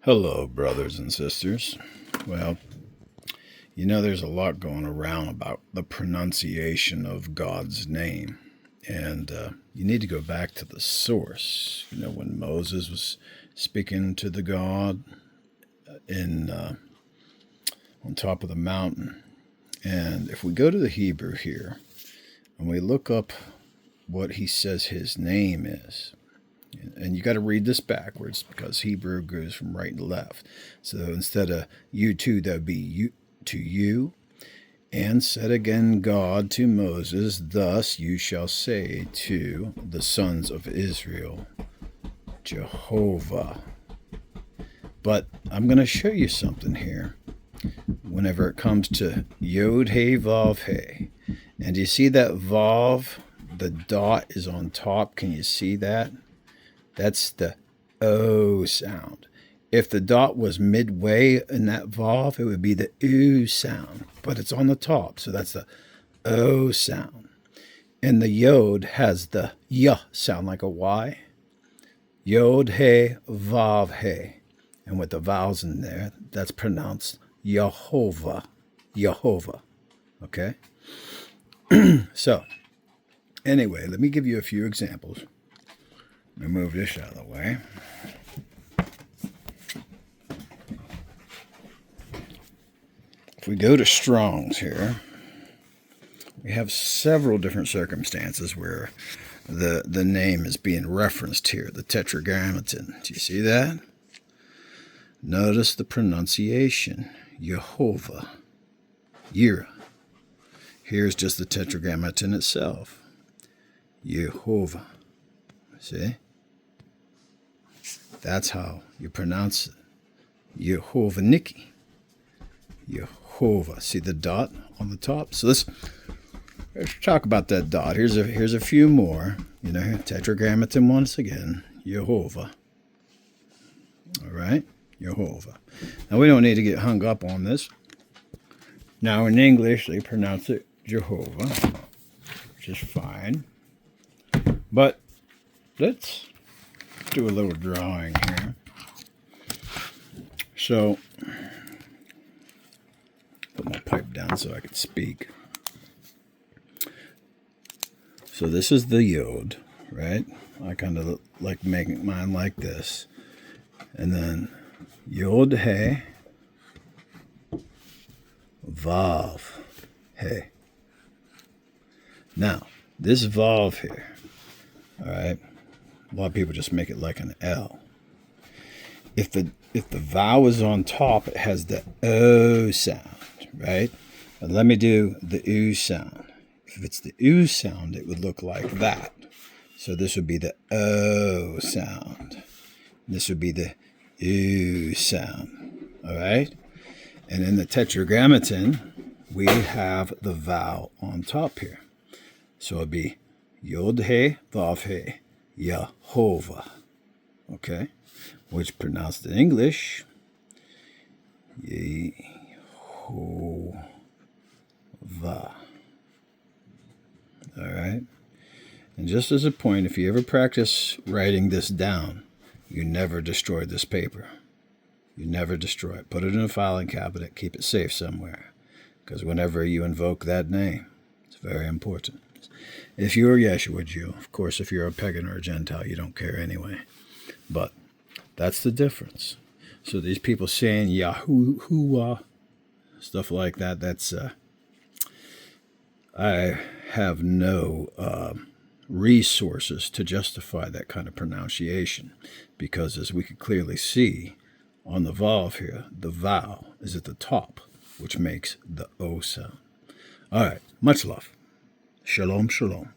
Hello, brothers and sisters. Well, there's a lot going around about the pronunciation of God's name. And you need to go back to the source. When Moses was speaking to the God on top of the mountain. And if we go to the Hebrew here and we look up what he says his name is, and you got to read this backwards because Hebrew goes from right to left. So instead of you two, that would be you to you. And said again God to Moses, thus you shall say to the sons of Israel, Jehovah. But I'm going to show you something here whenever it comes to Yod, He, Vav, He. And do you see that Vav? The dot is on top. Can you see that? That's the O sound. If the dot was midway in that Vav, it would be the U sound, but it's on the top, so that's the O sound. And the Yod has the Y sound like a Y. Yod, He, Vav, He. And with the vowels in there, that's pronounced Yehovah. Yehovah. Okay? So, anyway, let me give you a few examples. Let me move this out of the way. If we go to Strong's here, we have several different circumstances where the name is being referenced here, the Tetragrammaton. Do you see that? Notice the pronunciation, Yehovah, Yirah. Here's just the Tetragrammaton itself, Yehovah. See? That's how you pronounce it. Yehovah Nikki. Yehovah. See the dot on the top? So let's talk about that dot. Here's a few more. Tetragrammaton once again. Yehovah. All right? Yehovah. Now we don't need to get hung up on this. Now in English they pronounce it Jehovah, which is fine. But let's do a little drawing here. So, put my pipe down so I can speak. So this is the Yod, right? I kind of like making mine like this. And then Yod, He, Vav, He. Now, this Vav here, all right? A lot of people just make it like an L. If the vowel is on top, it has the O sound, right? But let me do the U sound. If it's the U sound, it would look like that. So this would be the O sound. This would be the U sound, all right? And in the Tetragrammaton, we have the vowel on top here. So it would be Yod, He, Vav, He. Yehovah, okay, which pronounced in English, Yehovah. All right, and just as a point, if you ever practice writing this down, you never destroy this paper. You never destroy it. Put it in a filing cabinet, keep it safe somewhere, because whenever you invoke that name, it's very important. If you're a Yeshua Jew, of course, if you're a pagan or a Gentile, you don't care anyway. But that's the difference. So these people saying Yahuwah, stuff like that, that's, I have no resources to justify that kind of pronunciation. Because as we could clearly see on the Vav here, the vowel is at the top, which makes the O sound. All right, much love. Shalom, shalom.